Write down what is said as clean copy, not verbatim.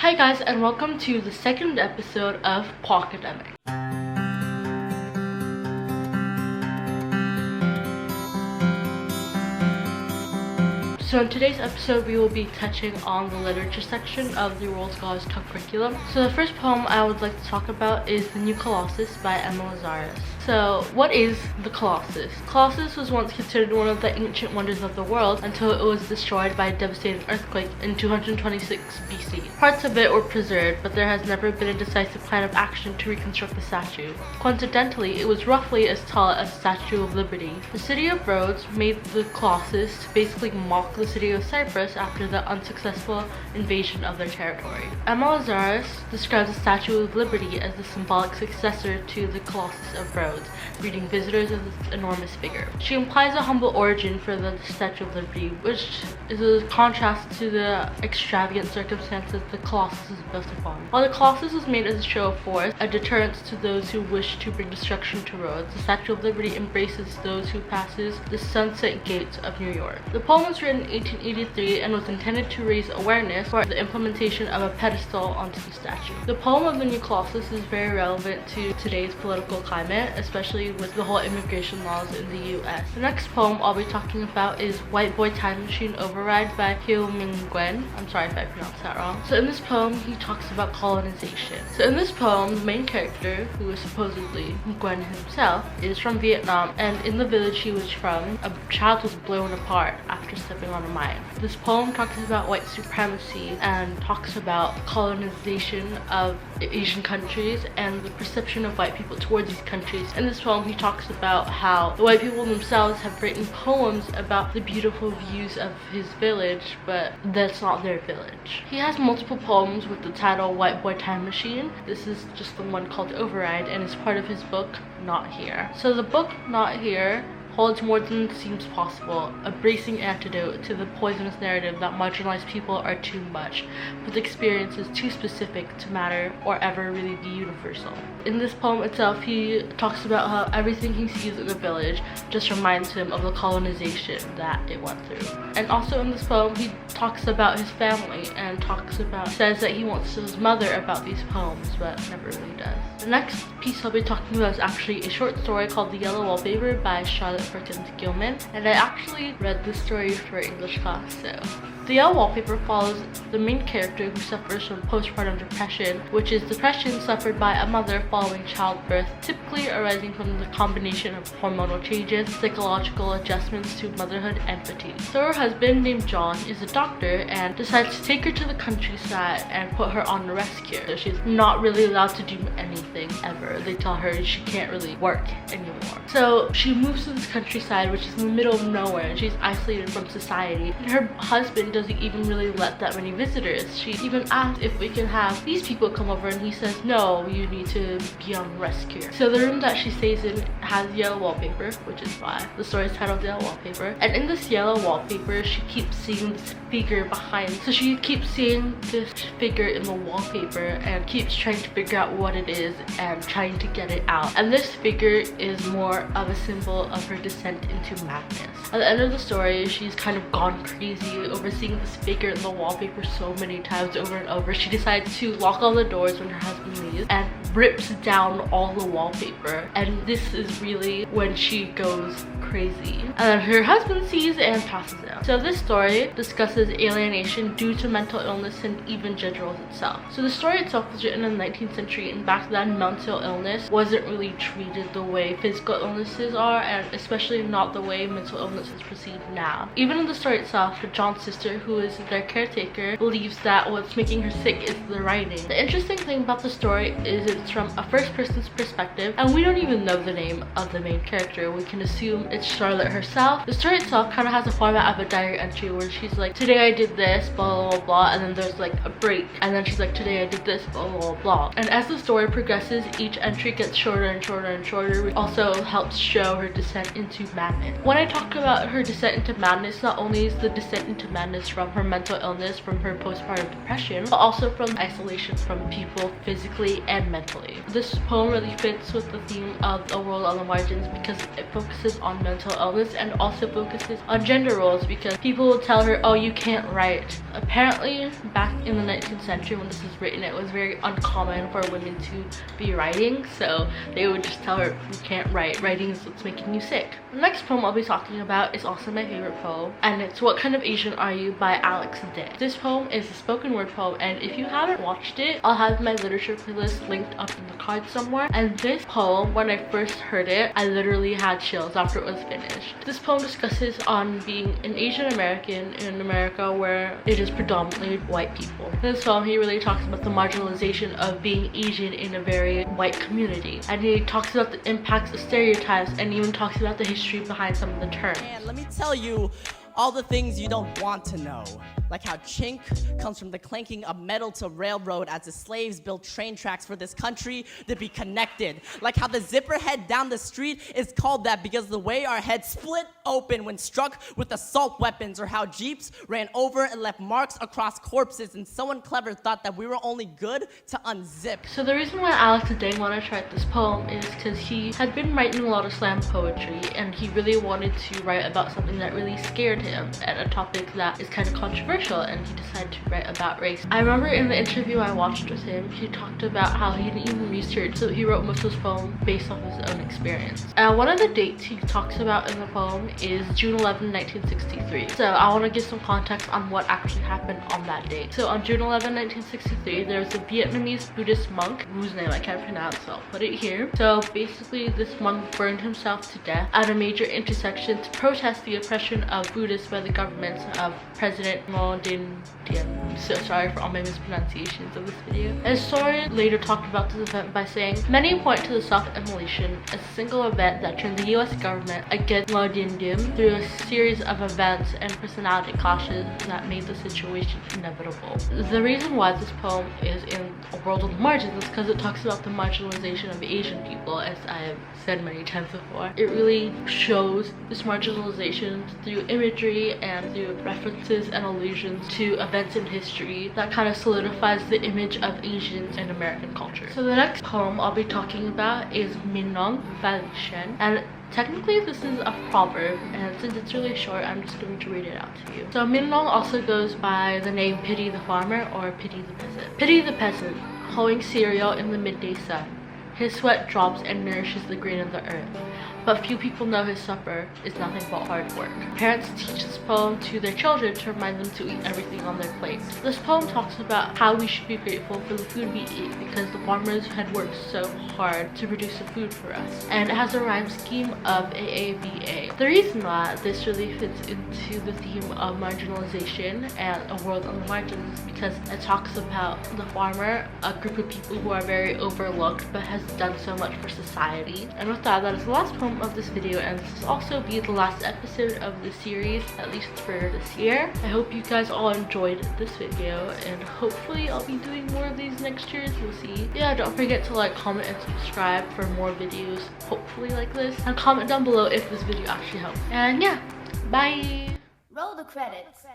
Hi guys, and welcome to the second episode of pwaacademics. So in today's episode, we will be touching on the literature section of the World Scholars Cup curriculum. So the first poem I would like to talk about is The New Colossus by Emma Lazarus. So what is the Colossus? Colossus was once considered one of the ancient wonders of the world until it was destroyed by a devastating earthquake in 226 BC. Parts of it were preserved, but there has never been a decisive plan of action to reconstruct the statue. Coincidentally, it was roughly as tall as the Statue of Liberty. The city of Rhodes made the Colossus to basically mock the city of Cyprus after the unsuccessful invasion of their territory. Emma Lazarus describes the Statue of Liberty as the symbolic successor to the Colossus of Rhodes, greeting visitors with its enormous figure. She implies a humble origin for the Statue of Liberty, which is a contrast to the extravagant circumstances the Colossus is built upon. While the Colossus was made as a show of force, a deterrence to those who wish to bring destruction to Rhodes, the Statue of Liberty embraces those who passes the Sunset Gates of New York. The poem was written in 1883 and was intended to raise awareness for the implementation of a pedestal onto the statue. The poem of the New Colossus is very relevant to today's political climate, especially with the whole immigration laws in the US. The next poem I'll be talking about is White Boy Time Machine Override by Gwen. I'm sorry if I pronounced that wrong. So in this poem, he talks about colonization. So in this poem, the main character, who is supposedly Gwen himself, is from Vietnam, and in the village he was from, a child was blown apart after stepping on a mine. This poem talks about white supremacy and talks about colonization of Asian countries and the perception of white people towards these countries. In this poem, he talks about how the white people themselves have written poems about the beautiful views of his village, but that's not their village. He has multiple poems with the title White Boy Time Machine. This is just the one called Override, and it's part of his book Not Here. So the book Not Here holds more than seems possible, a bracing antidote to the poisonous narrative that marginalized people are too much, with experiences too specific to matter or ever really be universal. In this poem itself, he talks about how everything he sees in the village just reminds him of the colonization that it went through. And also in this poem, he talks about his family and says that he wants to tell his mother about these poems, but never really does. The next piece I'll be talking about is actually a short story called The Yellow Wallpaper by Charlotte Perkins Gilman, and I actually read this story for English class. So The Yellow Wallpaper follows the main character who suffers from postpartum depression, which is depression suffered by a mother following childbirth, typically arising from the combination of hormonal changes, psychological adjustments to motherhood, and fatigue. So her husband, named John, is a doctor and decides to take her to the countryside and put her on rescue. So she's not really allowed to do anything ever. They tell her she can't really work anymore. So she moves to this countryside, which is in the middle of nowhere, and she's isolated from society. And her husband doesn't even really let that many visitors. She even asks if we can have these people come over, and he says no, you need to be on rescue. So the room that she stays in has yellow wallpaper, which is why the story is titled Yellow Wallpaper. And in this yellow wallpaper, she keeps seeing this figure behind. So she keeps seeing this figure in the wallpaper and keeps trying to figure out what it is and trying to get it out. And this figure is more of a symbol of her descent into madness. At the end of the story, she's kind of gone crazy over seeing this figure in the wallpaper so many times over and over. She decides to lock all the doors when her husband leaves and rips down all the wallpaper, and this is really when she goes crazy. And then her husband sees and passes out. So this story discusses alienation due to mental illness and even gender roles itself. So the story itself was written in the 19th century, and back then mental illness wasn't really treated the way physical illnesses are, and especially not the way mental illness is perceived now. Even in the story itself, John's sister, who is their caretaker, believes that what's making her sick is the writing. The interesting thing about the story is it's from a first person's perspective, and we don't even know the name of the main character. We can assume it's Charlotte herself. The story itself kind of has a format of a diary entry where she's like, today I did this, blah blah blah, and then there's like a break, and then she's like, today I did this, blah blah blah. And as the story progresses, each entry gets shorter and shorter and shorter, which also helps show her descent into madness. When I talk about her descent into madness, not only is the descent into madness from her mental illness, from her postpartum depression, but also from isolation from people physically and mentally. This poem really fits with the theme of A World on the Margins because it focuses on mental illness, and also focuses on gender roles because people will tell her, oh, you can't write. Apparently back in the 19th century when this was written, it was very uncommon for women to be writing, so they would just tell her, you can't write, writing is what's making you sick. The next poem I'll be talking about is also my favorite poem, and it's What Kind of Asian Are You by Alex Day. This poem is a spoken word poem, and if you haven't watched it, I'll have my literature playlist linked up in the card somewhere. And this poem, when I first heard it, I literally had chills after it was finished. This poem discusses on being an Asian American in America where it is predominantly white people. In this poem, he really talks about the marginalization of being Asian in a very white community, and he talks about the impacts of stereotypes and even talks about the history behind some of the terms. And let me tell you all the things you don't want to know. Like how chink comes from the clanking of metal to railroad as the slaves built train tracks for this country to be connected. Like how the zipper head down the street is called that because of the way our heads split open when struck with assault weapons, or how jeeps ran over and left marks across corpses and someone clever thought that we were only good to unzip. So the reason why Alex Day wanted to write this poem is because he had been writing a lot of slam poetry, and he really wanted to write about something that really scared him and a topic that is kind of controversial, and he decided to write about race. I remember in the interview I watched with him, he talked about how he didn't even research, so he wrote most of his poem based off his own experience. One of the dates he talks about in the poem is June 11, 1963. So I want to give some context on what actually happened on that date. So on June 11, 1963, there was a Vietnamese Buddhist monk whose name I can't pronounce, so I'll put it here. So basically this monk burned himself to death at a major intersection to protest the oppression of Buddhists by the government of President Morrow. I'm so sorry for all my mispronunciations of this video. A historian later talked about this event by saying, many point to the self-immolation as a single event that turned the US government against Morrow through a series of events and personality clashes that made the situation inevitable. The reason why this poem is in A World on the Margins is because it talks about the marginalization of Asian people, as I have said many times before. It really shows this marginalization through imagery and through references and allusions to events in history that kind of solidifies the image of Asians in American culture. So the next poem I'll be talking about is Minong by Li Shen, and technically this is a proverb, and since it's really short, I'm just going to read it out to you. So Minong also goes by the name Pity the Farmer or Pity the Peasant. Pity the peasant, hoeing cereal in the midday sun. His sweat drops and nourishes the grain of the earth, but few people know his supper is nothing but hard work. Parents teach this poem to their children to remind them to eat everything on their plate. This poem talks about how we should be grateful for the food we eat because the farmers had worked so hard to produce the food for us. And it has a rhyme scheme of AABA. The reason why this really fits into the theme of marginalization and A World on the Margins is because it talks about the farmer, a group of people who are very overlooked but has done so much for society. And with that, that is the last poem of this video, and this will also be the last episode of the series, at least for this year. I hope you guys all enjoyed this video, and hopefully I'll be doing more of these next year. We'll see. Yeah, don't forget to like, comment, and subscribe for more videos, hopefully like this, and comment down below if this video actually helped. And yeah, bye. Roll the credits.